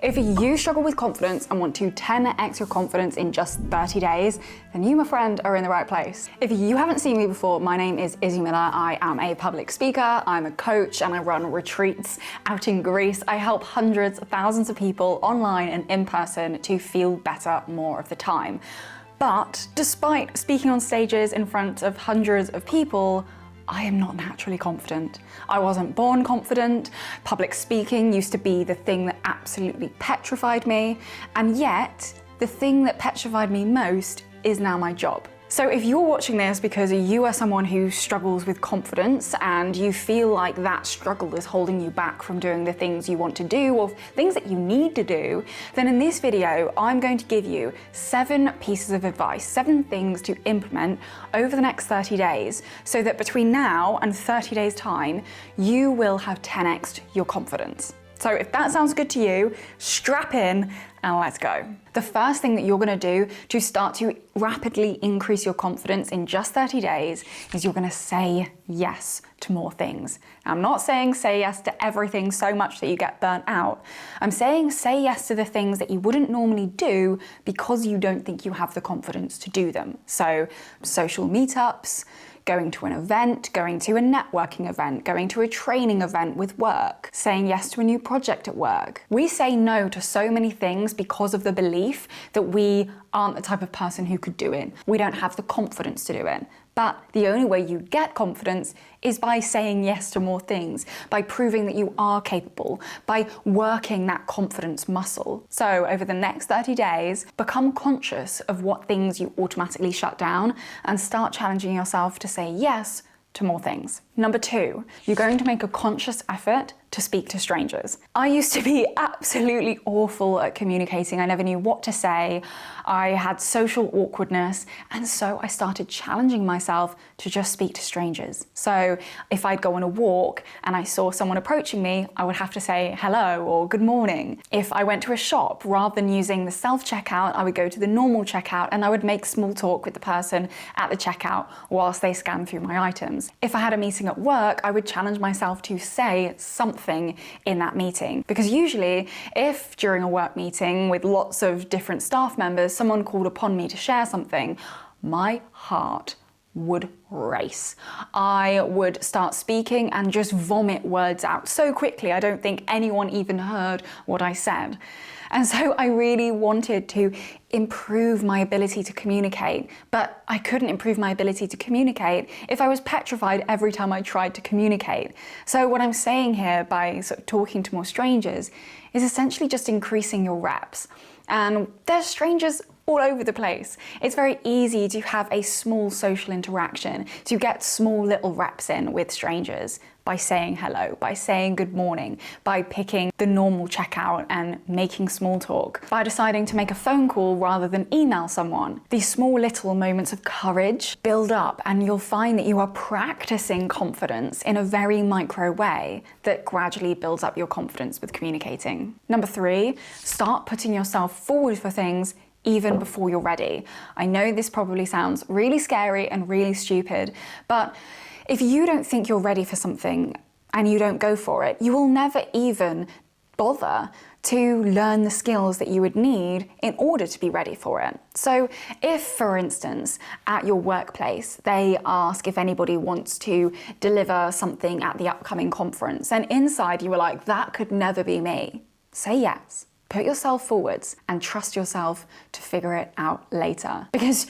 If you struggle with confidence and want to 10x your confidence in just 30 days, then you, my friend, are in the right place. If you haven't seen me before, my name is Izzie Miller. I am a public speaker, I'm a coach, and I run retreats out in Greece. I help hundreds of thousands of people online and in person to feel better more of the time. But despite speaking on stages in front of hundreds of people, I am not naturally confident. I wasn't born confident. Public speaking used to be the thing that absolutely petrified me, and yet the thing that petrified me most is now my job. So if you're watching this because you are someone who struggles with confidence and you feel like that struggle is holding you back from doing the things you want to do or things that you need to do, then in this video, I'm going to give you 7 pieces of advice, 7 things to implement over the next 30 days so that between now and 30 days time, you will have 10x'd your confidence. So if that sounds good to you, strap in and let's go. The first thing that you're gonna do to start to rapidly increase your confidence in just 30 days is you're gonna say yes to more things. Now, I'm not saying say yes to everything so much that you get burnt out. I'm saying say yes to the things that you wouldn't normally do because you don't think you have the confidence to do them. So social meetups, going to an event, going to a networking event, going to a training event with work, saying yes to a new project at work. We say no to so many things because of the belief that we aren't the type of person who could do it. We don't have the confidence to do it. But the only way you get confidence is by saying yes to more things, by proving that you are capable, by working that confidence muscle. So over the next 30 days, become conscious of what things you automatically shut down and start challenging yourself to say yes to more things. Number 2, you're going to make a conscious effort to speak to strangers. I used to be absolutely awful at communicating. I never knew what to say. I had social awkwardness, and so I started challenging myself to just speak to strangers. So if I'd go on a walk and I saw someone approaching me, I would have to say hello or good morning. If I went to a shop, rather than using the self-checkout, I would go to the normal checkout and I would make small talk with the person at the checkout whilst they scanned through my items. If I had a meeting at work, I would challenge myself to say something in that meeting. Because usually, if during a work meeting with lots of different staff members, someone called upon me to share something, my heart would race. I would start speaking and just vomit words out so quickly I don't think anyone even heard what I said. And so I really wanted to improve my ability to communicate, but I couldn't improve my ability to communicate if I was petrified every time I tried to communicate. So what I'm saying here by sort of talking to more strangers is essentially just increasing your reps. And there's strangers all over the place. It's very easy to have a small social interaction, to get small little reps in with strangers by saying hello, by saying good morning, by picking the normal checkout and making small talk, by deciding to make a phone call rather than email someone. These small little moments of courage build up and you'll find that you are practicing confidence in a very micro way that gradually builds up your confidence with communicating. Number 3, start putting yourself forward for things even before you're ready. I know this probably sounds really scary and really stupid, but if you don't think you're ready for something and you don't go for it, you will never even bother to learn the skills that you would need in order to be ready for it. So if, for instance, at your workplace, they ask if anybody wants to deliver something at the upcoming conference, and inside you were like, that could never be me, say yes. Put yourself forwards and trust yourself to figure it out later. Because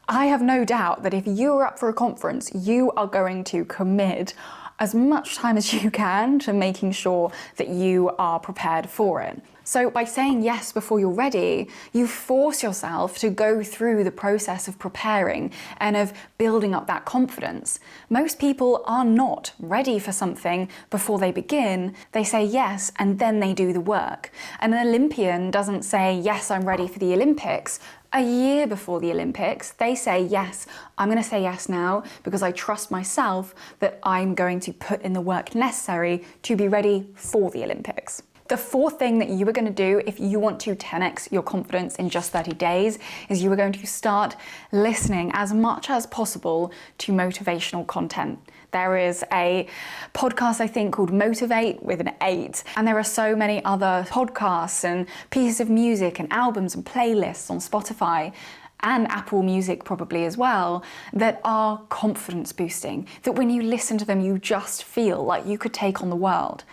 I have no doubt that if you're up for a conference, you are going to commit as much time as you can to making sure that you are prepared for it. So by saying yes before you're ready, you force yourself to go through the process of preparing and of building up that confidence. Most people are not ready for something before they begin. They say yes and then they do the work. An Olympian doesn't say, yes, I'm ready for the Olympics. A year before the Olympics, they say, yes, I'm going to say yes now because I trust myself that I'm going to put in the work necessary to be ready for the Olympics. The fourth thing that you are going to do if you want to 10x your confidence in just 30 days is you are going to start listening as much as possible to motivational content. There is a podcast, I think, called Motivate with an 8, and there are so many other podcasts and pieces of music and albums and playlists on Spotify and Apple Music probably as well, that are confidence boosting, that when you listen to them, you just feel like you could take on the world.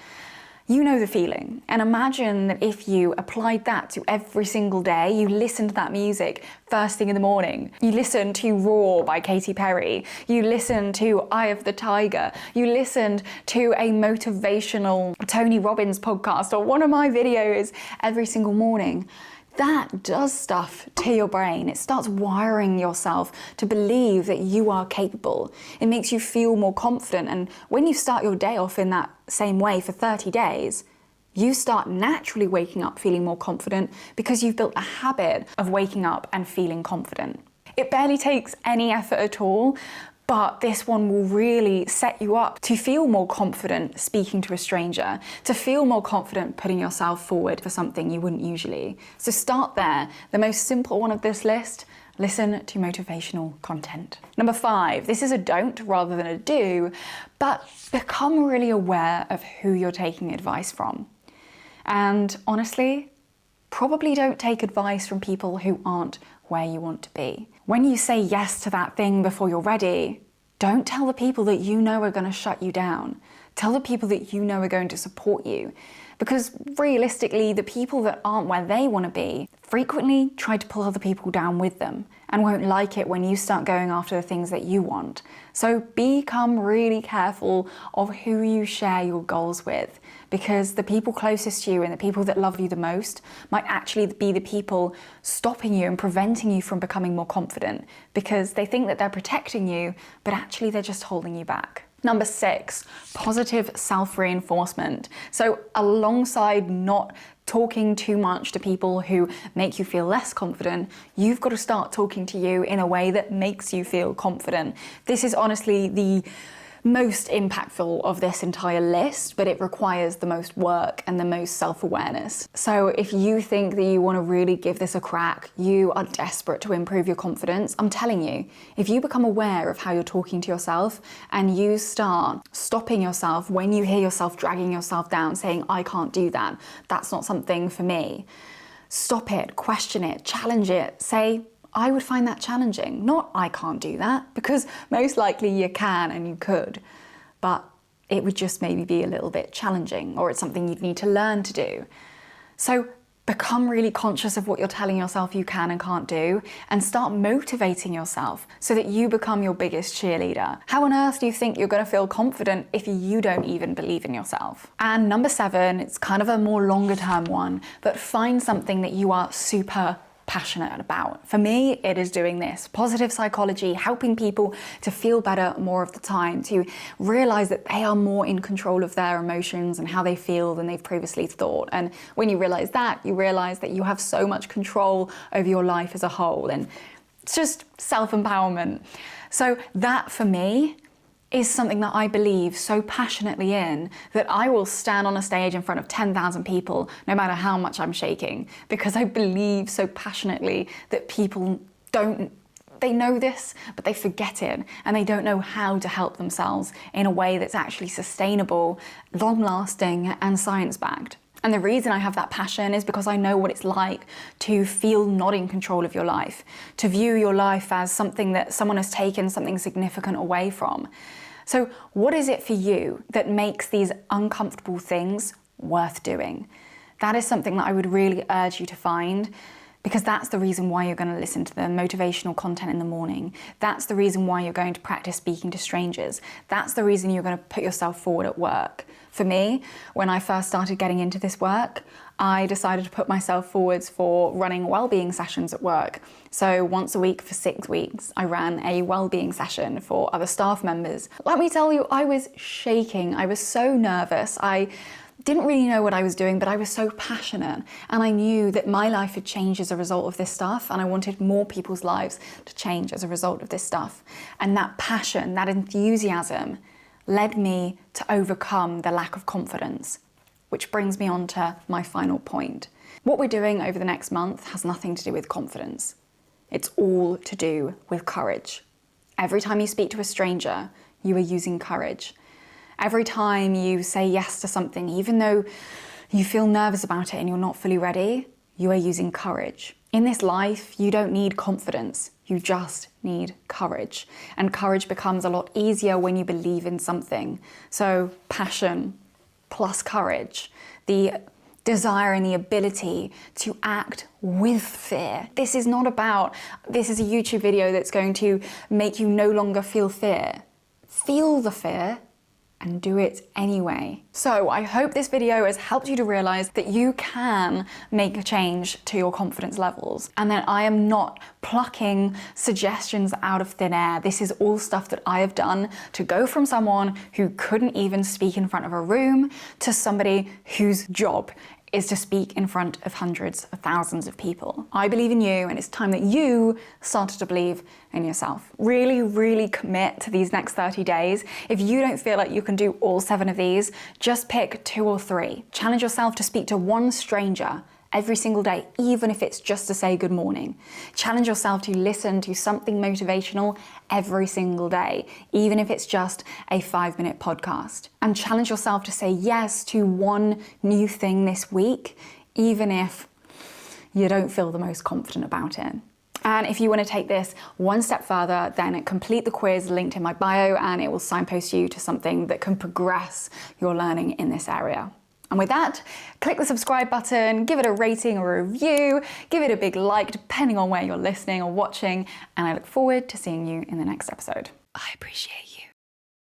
You know the feeling, and imagine that if you applied that to every single day, you listen to that music first thing in the morning, you listen to Roar by Katy Perry, you listen to Eye of the Tiger, you listened to a motivational Tony Robbins podcast or one of my videos every single morning. That does stuff to your brain. It starts wiring yourself to believe that you are capable. It makes you feel more confident. And when you start your day off in that same way for 30 days, you start naturally waking up feeling more confident because you've built a habit of waking up and feeling confident. It barely takes any effort at all, but this one will really set you up to feel more confident speaking to a stranger, to feel more confident putting yourself forward for something you wouldn't usually. So start there. The most simple one of this list, listen to motivational content. Number 5, this is a don't rather than a do, but become really aware of who you're taking advice from. And honestly, probably don't take advice from people who aren't where you want to be. When you say yes to that thing before you're ready, don't tell the people that you know are going to shut you down. Tell the people that you know are going to support you. Because realistically, the people that aren't where they want to be frequently try to pull other people down with them and won't like it when you start going after the things that you want. So become really careful of who you share your goals with, because the people closest to you and the people that love you the most might actually be the people stopping you and preventing you from becoming more confident, because they think that they're protecting you, but actually they're just holding you back. Number 6, positive self-reinforcement. So alongside not talking too much to people who make you feel less confident, you've got to start talking to you in a way that makes you feel confident. This is honestly the most impactful of this entire list, but it requires the most work and the most self-awareness. So if you think that you want to really give this a crack, you are desperate to improve your confidence, I'm telling you, if you become aware of how you're talking to yourself and you start stopping yourself when you hear yourself dragging yourself down, saying, I can't do that, that's not something for me. Stop it, question it, challenge it, say, I would find that challenging. Not I can't do that, because most likely you can and you could, but it would just maybe be a little bit challenging, or it's something you'd need to learn to do. So become really conscious of what you're telling yourself you can and can't do, and start motivating yourself so that you become your biggest cheerleader. How on earth do you think you're going to feel confident if you don't even believe in yourself? And number 7, it's kind of a more longer term one, but find something that you are super passionate about. For me, it is doing this. Positive psychology, helping people to feel better more of the time, to realize that they are more in control of their emotions and how they feel than they've previously thought. And when you realize that you have so much control over your life as a whole. And it's just self-empowerment. So that for me is something that I believe so passionately in that I will stand on a stage in front of 10,000 people no matter how much I'm shaking, because I believe so passionately that people they know this, but they forget it, and they don't know how to help themselves in a way that's actually sustainable, long-lasting, and science-backed. And the reason I have that passion is because I know what it's like to feel not in control of your life, to view your life as something that someone has taken something significant away from. So what is it for you that makes these uncomfortable things worth doing? That is something that I would really urge you to find, because that's the reason why you're going to listen to the motivational content in the morning. That's the reason why you're going to practice speaking to strangers. That's the reason you're going to put yourself forward at work. For me, when I first started getting into this work, I decided to put myself forwards for running wellbeing sessions at work. So once a week for 6 weeks, I ran a wellbeing session for other staff members. Let me tell you, I was shaking. I was so nervous. I didn't really know what I was doing, but I was so passionate, and I knew that my life had changed as a result of this stuff, and I wanted more people's lives to change as a result of this stuff. And that passion, that enthusiasm led me to overcome the lack of confidence. Which brings me on to my final point. What we're doing over the next month has nothing to do with confidence. It's all to do with courage. Every time you speak to a stranger, you are using courage. Every time you say yes to something, even though you feel nervous about it and you're not fully ready, you are using courage. In this life, you don't need confidence. You just need courage. And courage becomes a lot easier when you believe in something. So passion plus courage, the desire and the ability to act with fear. This is a YouTube video that's going to make you no longer feel fear. Feel the fear and do it anyway. So I hope this video has helped you to realize that you can make a change to your confidence levels, and that I am not plucking suggestions out of thin air. This is all stuff that I have done to go from someone who couldn't even speak in front of a room to somebody whose job is to speak in front of hundreds of thousands of people. I believe in you, and it's time that you started to believe in yourself. Really, really commit to these next 30 days. If you don't feel like you can do all 7 of these, just pick 2 or 3. Challenge yourself to speak to one stranger every single day, even if it's just to say good morning. Challenge yourself to listen to something motivational every single day, even if it's just a 5-minute podcast. And challenge yourself to say yes to one new thing this week, even if you don't feel the most confident about it. And if you want to take this one step further, then complete the quiz linked in my bio, and it will signpost you to something that can progress your learning in this area. And with that, click the subscribe button, give it a rating or a review, give it a big like, depending on where you're listening or watching, and I look forward to seeing you in the next episode. I appreciate you.